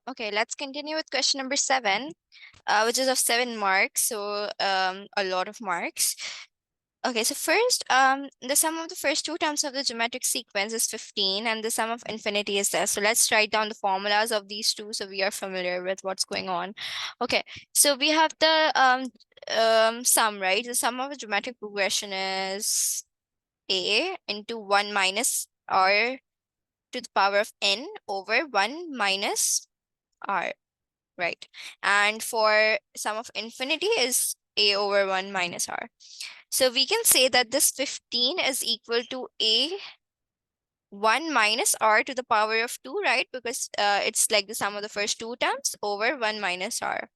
Okay, let's continue with question number 7, which is of 7 marks, so a lot of marks. Okay, so first, the sum of the first two terms of the geometric sequence is 15, and the sum of infinity is this. So let's write down the formulas of these two so we are familiar with what's going on. Okay, so we have the sum, right? The sum of a geometric progression is a into 1 minus r to the power of n over 1 minus r, right? And for sum of infinity is a over 1 minus r. So we can say that this 15 is equal to a 1 minus r to the power of 2, right? Because it's like the sum of the first two terms over 1 minus r,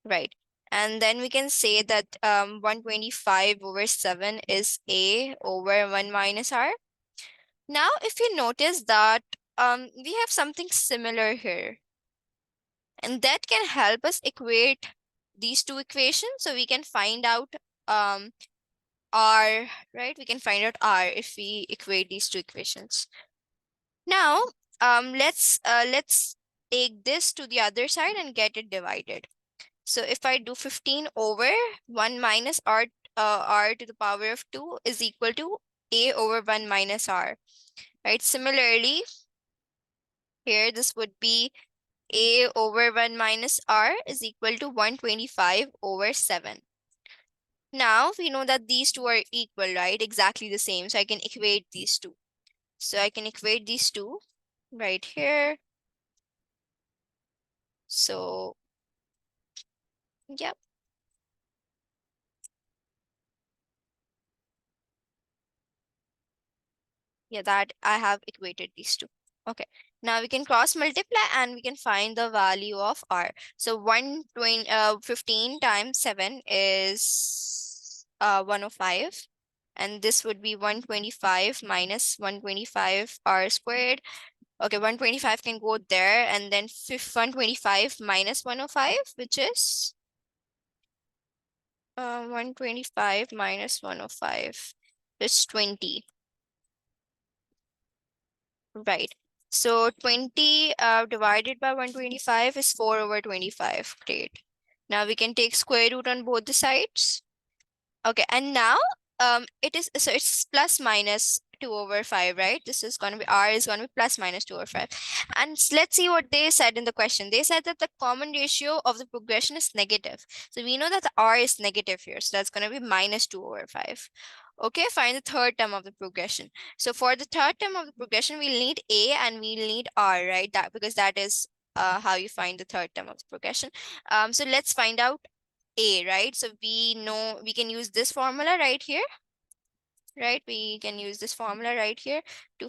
right? And then we can say that 125 over 7 is a over 1 minus r. Now, if you notice that we have something similar here, and that can help us equate these two equations, so we can find out r, right? We can find out r if we equate these two equations. Now, let's take this to the other side and get it divided. So if I do 15 over 1 minus r, r to the power of 2 is equal to a over 1 minus r, right? Similarly, here this would be a over 1 minus r is equal to 125 over 7. Now we know that these two are equal, right? Exactly the same. So I can equate these two. So I can equate these two right here. So, yep. Yeah, that I have equated these two. Okay, now we can cross multiply and we can find the value of r. So 15 times 7 is 105. And this would be 125 minus 125 r squared. Okay, 125 can go there, and then 125 minus 105, which is 125 minus 105 is 20. Right. So 20 divided by 125 is 4 over 25. Great. Now we can take square root on both the sides. Okay, and now it is, so it's plus minus 2 over 5, right? This is going to be, r is going to be plus minus 2 over 5. And let's see what they said in the question. They said that the common ratio of the progression is negative. So we know that the r is negative here. So that's going to be minus 2 over 5. Okay, find the third term of the progression. So for the third term of the progression, we'll need a and we'll need r, right? That, because that is how you find the third term of the progression. So let's find out a, right? So we know we can use this formula right here, right? We can use this formula right here to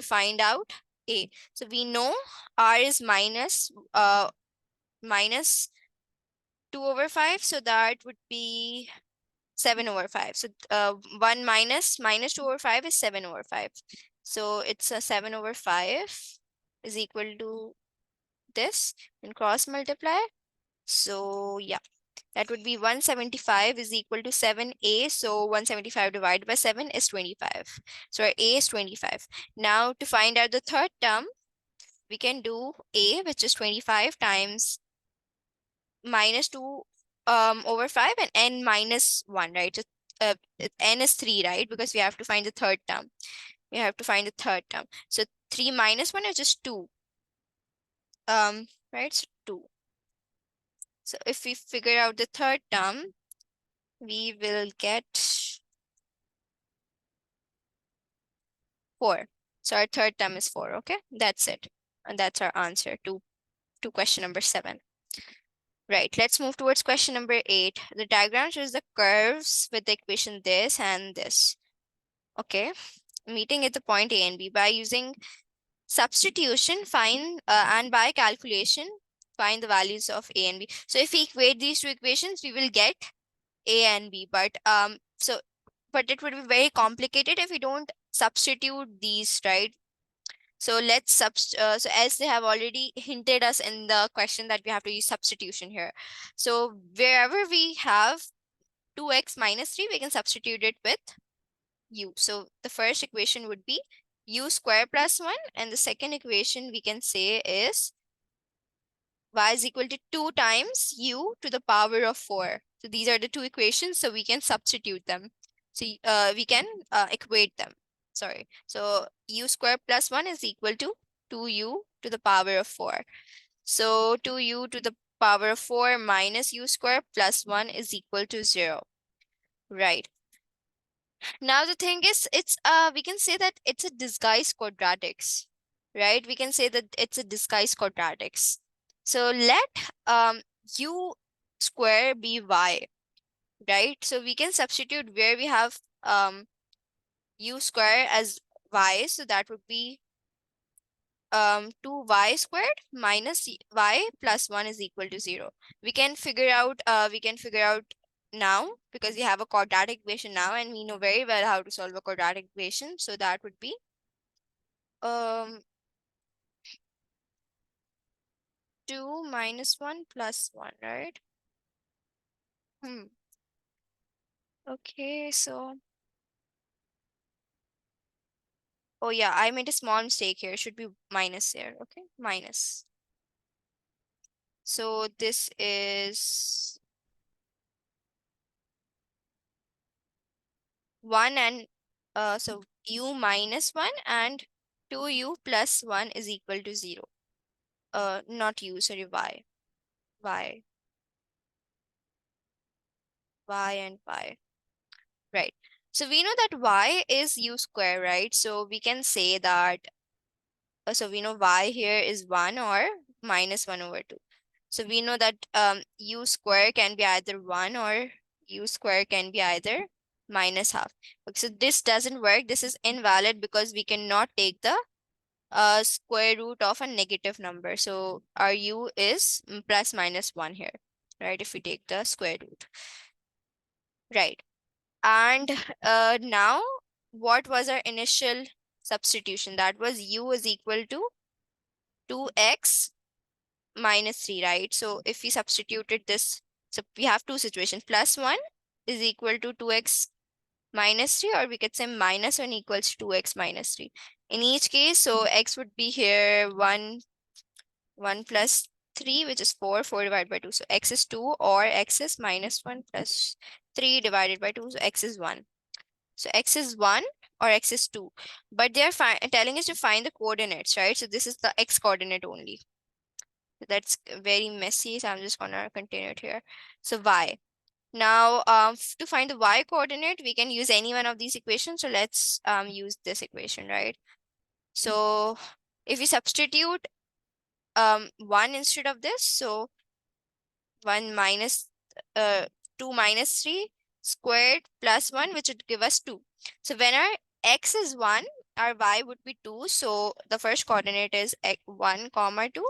find out a. So we know r is minus 2 over 5, so that would be 7 over 5. So 1 minus 2 over 5 is 7 over 5. So it's a 7 over 5 is equal to this, and cross multiply. So yeah, that would be 175 is equal to 7a. So 175 divided by 7 is 25. So our a is 25. Now to find out the third term, we can do a, which is 25 times minus 2 over 5 and n minus 1, right? So, n is 3, right? Because we have to find the third term. We have to find the third term. So 3 minus 1 is just 2. Right? So 2. So if we figure out the third term, we will get 4. So our third term is 4, okay? That's it. And that's our answer to question number 7. Right, let's move towards question number 8. The diagram shows the curves with the equation this and this. Okay, meeting at the point A and B by using substitution, find and by calculation, find the values of A and B. So if we equate these two equations, we will get A and B. But it would be very complicated if we don't substitute these, right? So let's so as they have already hinted us in the question that we have to use substitution here. So wherever we have 2x minus 3, we can substitute it with u. So the first equation would be u square plus 1, and the second equation we can say is y is equal to 2 times u to the power of 4. So these are the two equations, so we can substitute them. So we can equate them. Sorry. So u square plus 1 is equal to 2u to the power of 4. So 2u to the power of 4 minus u square plus 1 is equal to 0. Right. Now the thing is, it's we can say that it's a disguised quadratics, right? We can say that it's a disguised quadratics. So let u square be y, right? So we can substitute where we have u square as y, so that would be 2y squared minus y plus 1 is equal to 0. We can figure out now because we have a quadratic equation now and we know very well how to solve a quadratic equation. So that would be um 2 minus 1 plus 1, right? Okay, so oh yeah, I made a small mistake here. It should be minus here. Okay, minus. So this is 1 and so u minus 1 and 2u plus 1 is equal to 0. Not u, sorry, y. Y. Y and y. Right. So we know that y is u square, right? So we can say that, so we know y here is 1 or minus 1 over 2. So we know that u square can be either 1 or u square can be either minus half. Okay, so this doesn't work. This is invalid because we cannot take the square root of a negative number. So our u is plus minus 1 here, right? If we take the square root. Right. And now what was our initial substitution? That was u is equal to 2x minus 3, right? So if we substituted this, so we have two situations. Plus 1 is equal to 2x minus 3, or we could say minus 1 equals 2x minus 3. In each case, so x would be here 1 plus 3, which is 4 divided by 2. So x is 2, or x is minus 1 plus 3 divided by 2. So x is 1. So x is 1 or x is 2. But they're telling us to find the coordinates, right? So this is the x coordinate only. That's very messy, so I'm just gonna continue it here. So y. Now, to find the y coordinate, we can use any one of these equations. So let's use this equation, right? So if we substitute 1 instead of this, so 1 minus 2 minus 3 squared plus 1, which would give us 2. So when our x is 1, our y would be 2. So the first coordinate is 1 comma 2.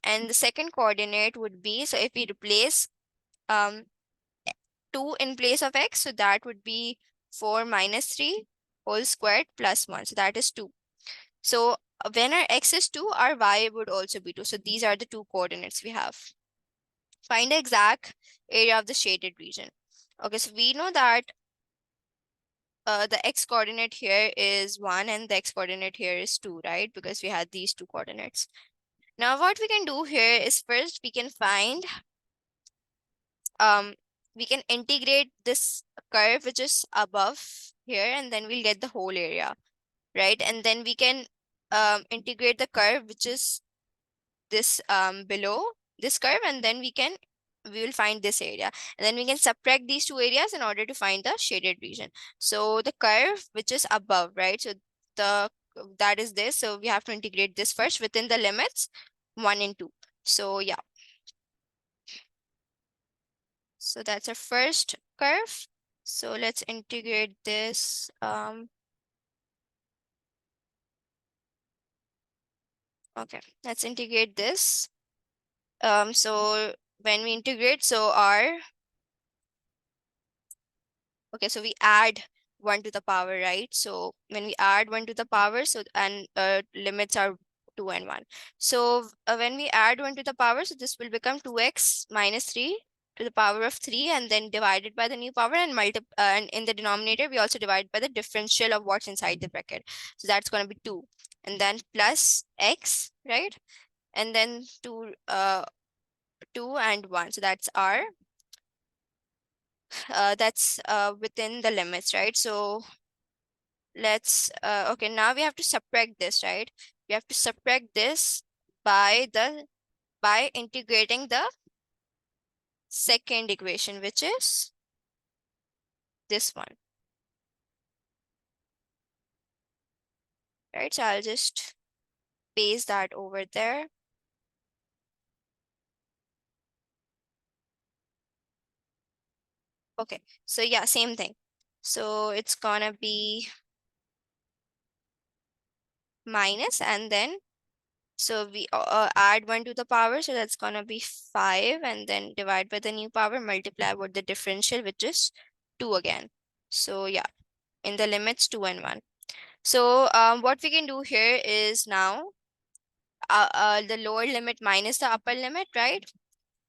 And the second coordinate would be, so if we replace 2 in place of x, so that would be 4 minus 3 whole squared plus 1. So that is 2. So when our x is 2, our y would also be 2. So these are the two coordinates we have. Find the exact area of the shaded region. Okay, so we know that the x coordinate here is 1 and the x coordinate here is 2, right? Because we had these two coordinates. Now what we can do here is first we can find, we can integrate this curve which is above here, and then we'll get the whole area, right? And then we can integrate the curve which is this below this curve, and then we will find this area, and then we can subtract these two areas in order to find the shaded region. So the curve which is above, right? So that is this. So we have to integrate this first within the limits 1 and 2. So yeah. So that's our first curve. So let's integrate this. Okay, let's integrate this. So when we integrate, so okay, so we add 1 to the power, right? So when we add 1 to the power, so and limits are 2 and 1. So when we add 1 to the power, so this will become 2x minus 3 to the power of 3, and then divided by the new power, and and in the denominator we also divide by the differential of what's inside the bracket. So that's going to be 2, and then plus x, right? And then 2 2 and 1. So that's our that's within the limits, right? So let's okay, now we have to subtract this, right? We have to subtract this by integrating the second equation, which is this one, right? So I'll just paste that over there. Okay, so yeah, same thing. So it's gonna be minus, and then so we add 1 to the power, so that's gonna be 5, and then divide by the new power, multiply with the differential, which is 2 again. So yeah, in the limits 2 and 1. So what we can do here is now the lower limit minus the upper limit, right?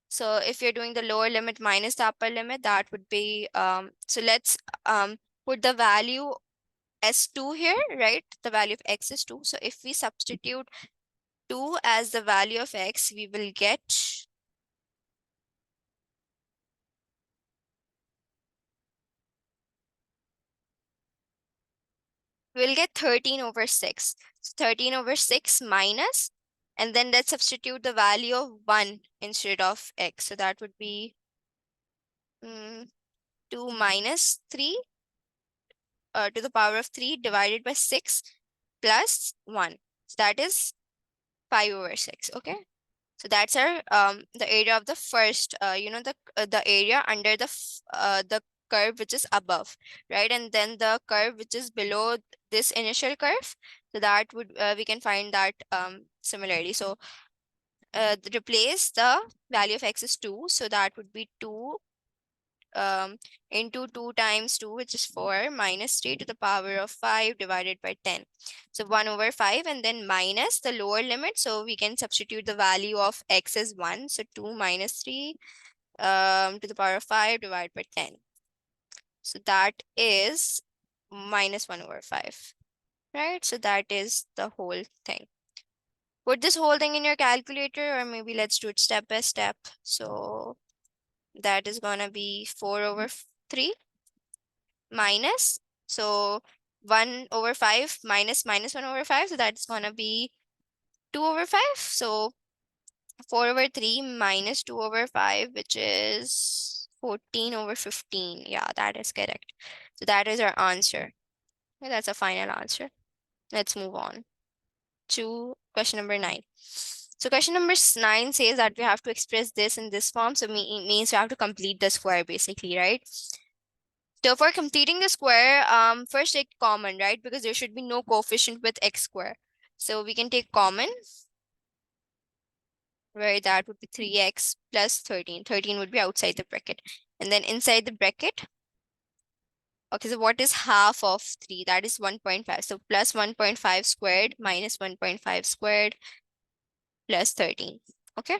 So if you're doing the lower limit minus the upper limit, that would be so let's put the value as 2 here, right? The value of x is 2. So if we substitute 2 as the value of x, we will get we'll get 13 over 6. So 13 over 6 minus, and then let's substitute the value of 1 instead of x. So that would be 2 minus 3 to the power of 3 divided by 6 plus 1. So that is 5 over 6. Okay. So that's our the area of the first the area under the curve which is above, right? And then the curve which is below this initial curve. So that would we can find that similarly. So replace the value of x is 2. So that would be 2 into 2 times 2, which is 4, minus 3 to the power of 5 divided by 10. So 1 over 5, and then minus the lower limit. So we can substitute the value of x as 1. So 2 minus 3 to the power of 5 divided by 10. So that is minus 1 over 5, right? So that is the whole thing. Put this whole thing in your calculator, or maybe let's do it step by step. So that is gonna be 4 over 3 minus, so 1 over 5 minus 1 over 5, so that's gonna be 2 over 5. So 4 over 3 minus 2 over 5, which is 14 over 15. Yeah, that is correct. So that is our answer. Okay, that's a final answer. Let's move on to question number 9. So question number 9 says that we have to express this in this form. So it means we have to complete the square basically, right? So for completing the square, first take common, right? Because there should be no coefficient with x square. So we can take common, where that would be 3x plus 13. 13 would be outside the bracket. And then inside the bracket, okay, so what is half of 3? That is 1.5. So plus 1.5 squared minus 1.5 squared plus 13. Okay.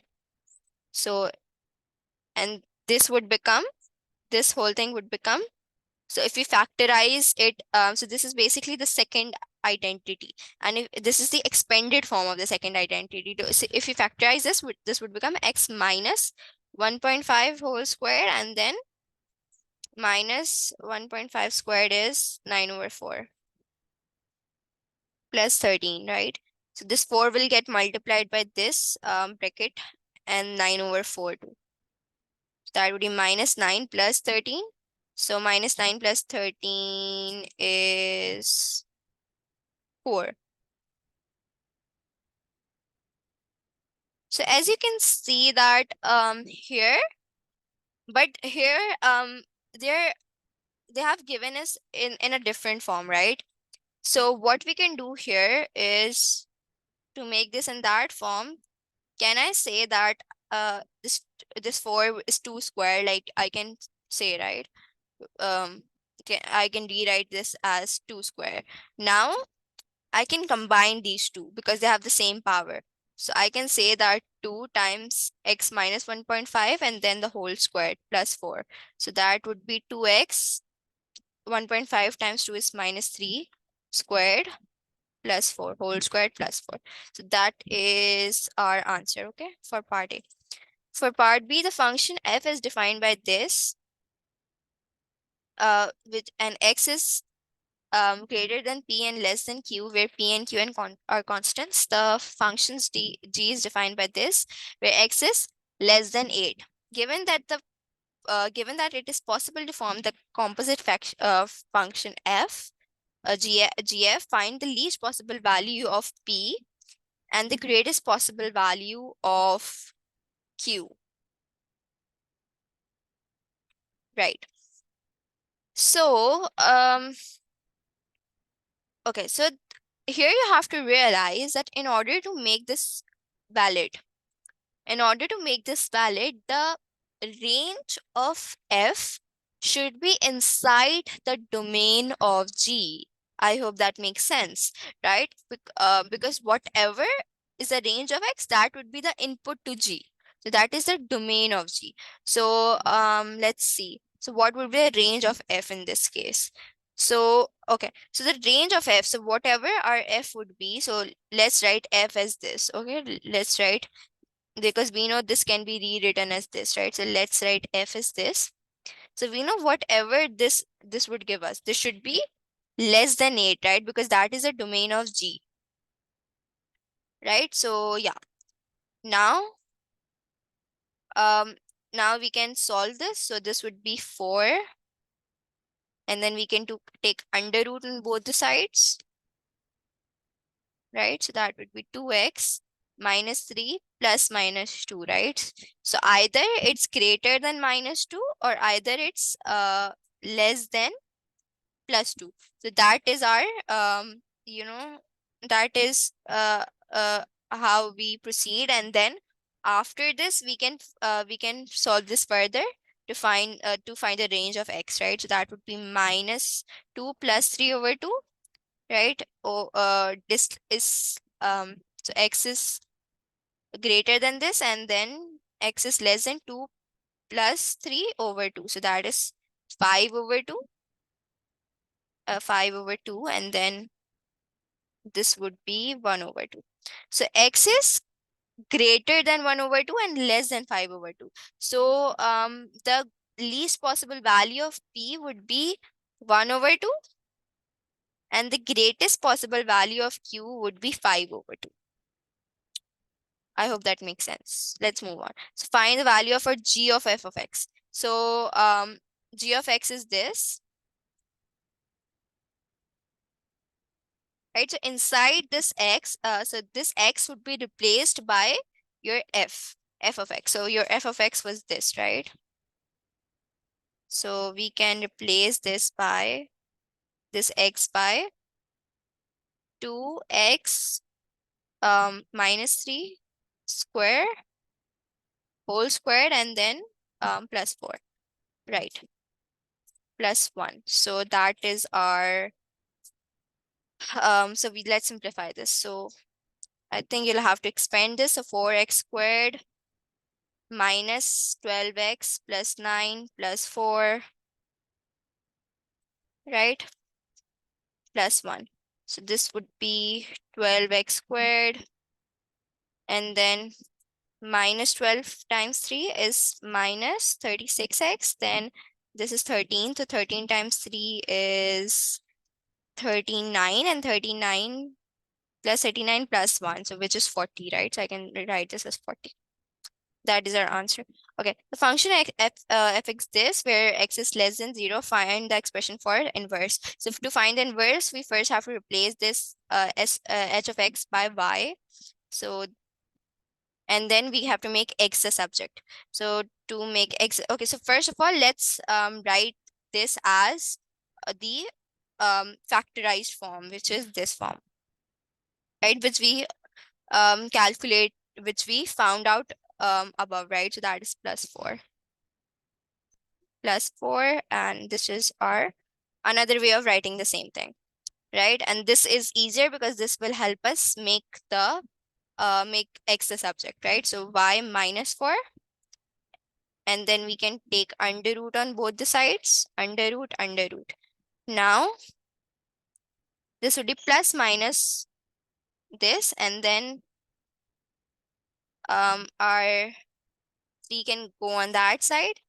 So, and this would become, this whole thing would become, so if we factorize it, so this is basically the second identity. And if this is the expanded form of the second identity. So if we factorize this would become x minus 1.5 whole square, and then minus 1.5 squared is 9 over 4 plus 13, right? So this 4 will get multiplied by this bracket and 9 over 4 too. So that would be minus 9 plus 13. So minus 9 plus 13 is 4. So as you can see that here, but here they're they have given us in a different form, right? So what we can do here is to make this in that form. Can I say that this 4 is 2 square, like I can say, right? I can rewrite this as 2 square. Now I can combine these two because they have the same power. So I can say that 2 times x minus 1.5 and then the whole squared plus 4. So that would be 2x, 1.5 times 2 is minus 3 squared plus 4, whole squared plus 4. So that is our answer, okay, for part A. For part B, the function f is defined by this, with an x is greater than p and less than q, where p and q are constants. The functions g is defined by this, where x is less than 8. Given that it is possible to form the composite function f, gf, find the least possible value of p and the greatest possible value of q. Right. So, okay, so here you have to realize that in order to make this valid, the range of f should be inside the domain of G. I hope that makes sense, right? Because whatever is the range of x, that would be the input to G. So that is the domain of G. So let's see. So what would be the range of f in this case? So, okay, so the range of f, so whatever our f would be, so let's write f as this, okay? Let's write, because we know this can be rewritten as this, right? So let's write f as this. So we know whatever this would give us, this should be less than 8, right? Because that is a domain of G, right? So yeah, now um now we can solve this. So this would be 4, and then we can take under root on both the sides, right? So that would be 2x minus 3 plus minus 2, right? So either it's greater than minus 2, or either it's less than plus 2. So that is our that is how we proceed, and then after this we can solve this further to find the range of x, right? So that would be minus 2 plus 3 over 2, right? This is so x is greater than this, and then x is less than 2 plus 3 over 2. So that is 5 over 2, 5 over 2, and then this would be 1 over 2. So x is greater than 1 over 2 and less than 5 over 2. So the least possible value of p would be 1 over 2, and the greatest possible value of q would be 5 over 2. I hope that makes sense. Let's move on. So find the value of our g of f of x. So g of x is this, right? So inside this x, so this x would be replaced by your f of x. So your f of x was this, right? So we can replace this x by 2x minus 3 square whole squared, and then plus 4, right? Plus 1. So that is our so let's simplify this. So I think you'll have to expand this. So 4x squared minus 12x plus 9 plus 4, right? Plus 1. So this would be 12x squared, and then minus 12 times 3 is minus 36x. Then this is 13. So 13 times 3 is 39, and 39 plus 39 plus 1, so which is 40, right? So I can write this as 40. That is our answer. Okay, the function fx this, where x is less than 0, find the expression for inverse. So to find the inverse, we first have to replace this h of x by y. So, and then we have to make x the subject. So to make x, okay, so first of all, let's write this as the factorized form, which is this form, right? Which we calculate, which we found out above, right? So that is plus 4. Plus 4, and this is our another way of writing the same thing, right? And this is easier because this will help us make x the subject, right? So y minus 4, and then we can take under root on both the sides, under root, under root. Now this would be plus minus this, and then our 3 can go on that side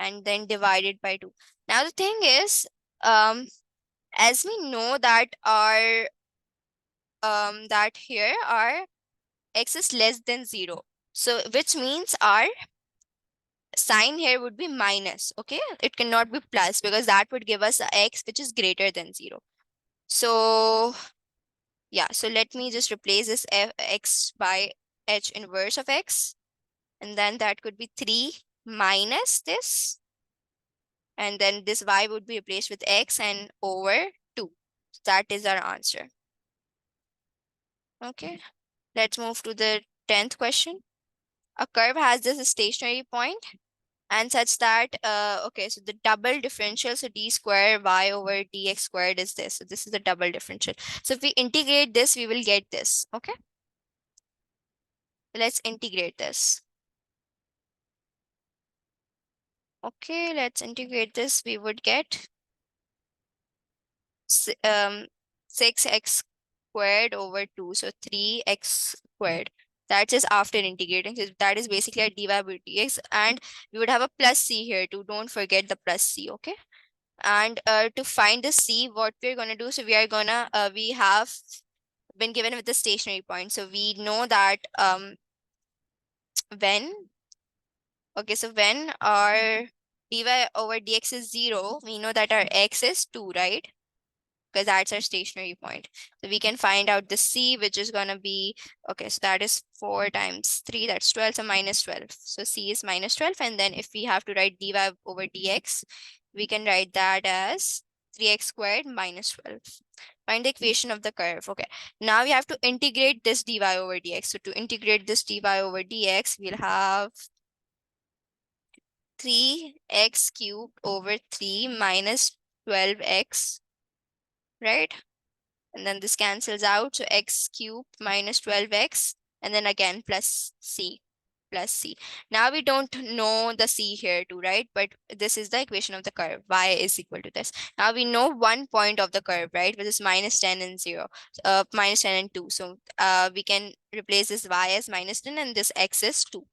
and then divided by 2. Now the thing is, as we know that our that here our x is less than 0. So which means our sign here would be minus, okay? It cannot be plus because that would give us a x which is greater than 0. So yeah, so let me just replace this x by h inverse of x. And then that could be 3 minus this. And then this y would be replaced with x and over 2. That is our answer. Okay, let's move to the 10th question. A curve has this stationary point and such that, okay, so the double differential, so d square y over dx squared is this. So this is the double differential. So if we integrate this, we will get this, okay? Let's integrate this. Okay, let's integrate this. We would get 6x squared over 2. So 3x squared. That's just after integrating. So that is basically a dy by dx. And we would have a plus c here too. Don't forget the plus c, okay? And to find the c, what we're going to do, so we are going to, we have been given with the stationary point. So we know that when, okay, so when our dy over dx is 0, we know that our x is 2, right? Because that's our stationary point. So we can find out the c, which is going to be, okay, so that is 4 times 3, that's 12, so minus 12. So c is minus 12. And then if we have to write dy over dx, we can write that as 3x squared minus 12. Find the equation of the curve. Okay, now we have to integrate this dy over dx. So to integrate this dy over dx, we'll have 3x cubed over 3 minus 12x, right? And then this cancels out. So x cubed minus 12x, and then again plus c. Now we don't know the c here too, right? But this is the equation of the curve. Y is equal to this. Now we know one point of the curve, right? Which is minus 10 and 0, minus 10 and 2. So we can replace this y as minus 10 and this x is 2.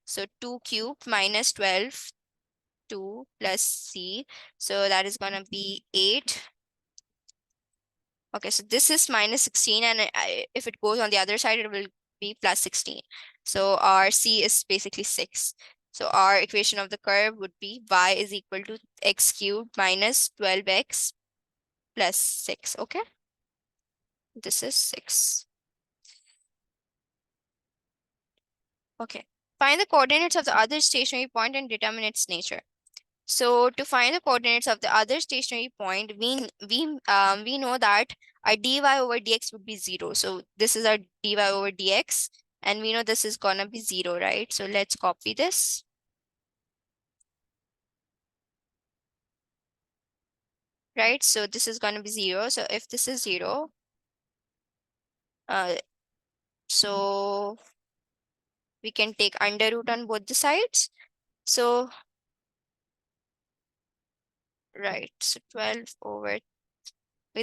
So 2 cubed minus 12, 2 plus c. So that is going to be 8. Okay, so this is minus 16, and if it goes on the other side, it will be plus 16. So our c is basically 6. So our equation of the curve would be y is equal to x cubed minus 12x plus 6, okay? This is 6. Okay, find the coordinates of the other stationary point and determine its nature. So to find the coordinates of the other stationary point, we know that our dy over dx would be 0. So this is our dy over dx, and we know this is gonna be 0, right? So let's copy this. Right, so this is gonna be 0. So if this is 0, so we can take under root on both the sides. So right, so 12 over,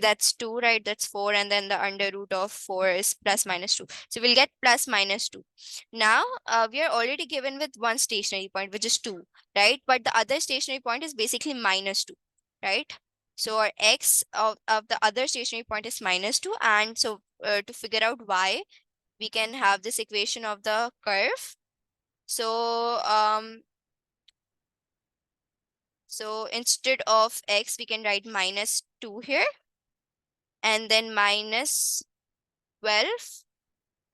that's 2, right? That's 4, and then the under root of 4 is plus minus 2. So we'll get plus minus 2. Now we are already given with one stationary point, which is 2, right? But the other stationary point is basically minus 2, right? So our x of the other stationary point is minus 2. And so to figure out y, we can have this equation of the curve. So so instead of x, we can write minus 2 here, and then minus 12,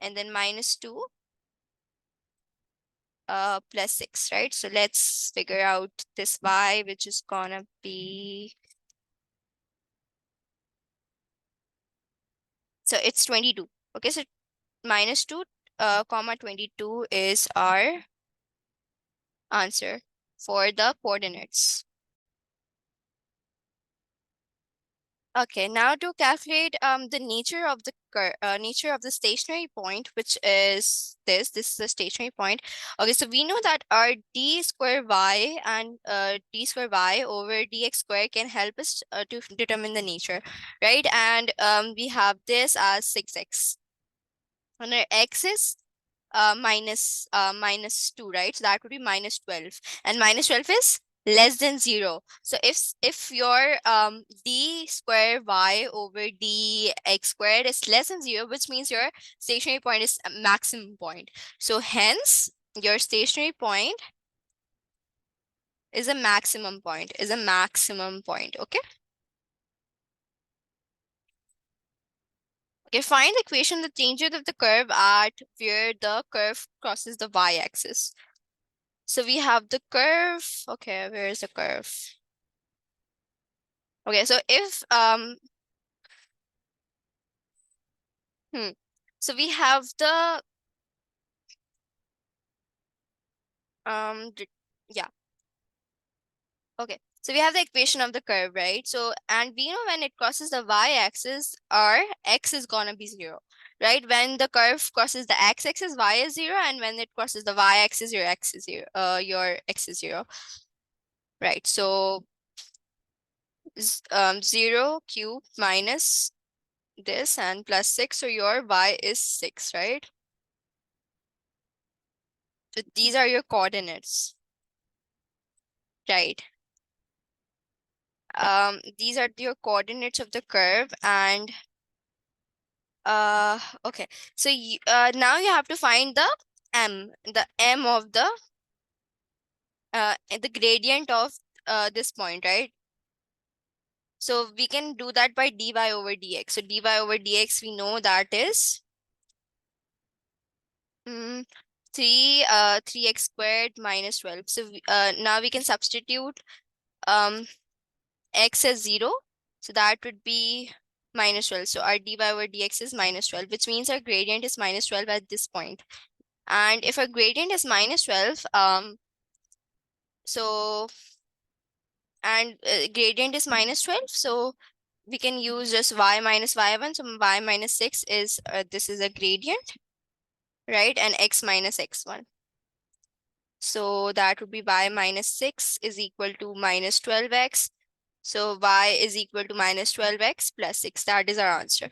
and then minus 2 plus 6, right? So let's figure out this y, which is gonna be, so it's 22. Okay, so minus 2 comma 22 is our answer for the coordinates. Okay, now to calculate the nature of the stationary point, which is this is the stationary point. Okay, so we know that our d square y and d square y over dx square can help us to determine the nature, right? And we have this as 6x. And our x is minus 2, right? So that would be minus 12. And minus 12 is less than 0. So if your d square y over d x squared is less than 0, which means your stationary point is a maximum point. So hence, your stationary point is a maximum point, okay? Okay, find the equation that changes of the curve at where the curve crosses the y-axis. So we have the curve. Okay, where is the curve? Okay, so if so we have the yeah. Okay, so we have the equation of the curve, right? So, and we know when it crosses the y-axis, our x is gonna be 0, right? When the curve crosses the x-axis, y is 0, and when it crosses the y-axis, your x is 0. Your x is 0, right? So 0 cube minus this and plus 6, so your y is 6, right? So these are your coordinates, right? These are your coordinates of the curve, and okay. So now you have to find the m of the gradient of this point, right? So we can do that by dy over dx. So dy over dx, we know that is 3x squared minus 12. So now we can substitute um x as 0. So that would be minus 12. So our dy over dx is minus 12, which means our gradient is minus 12 at this point. And if our gradient is minus 12, so and gradient is minus 12, so we can use just y minus y1. So y minus 6 is this is a gradient, right? And x minus x1. So that would be y minus 6 is equal to minus 12x. So y is equal to minus 12x plus 6. That is our answer.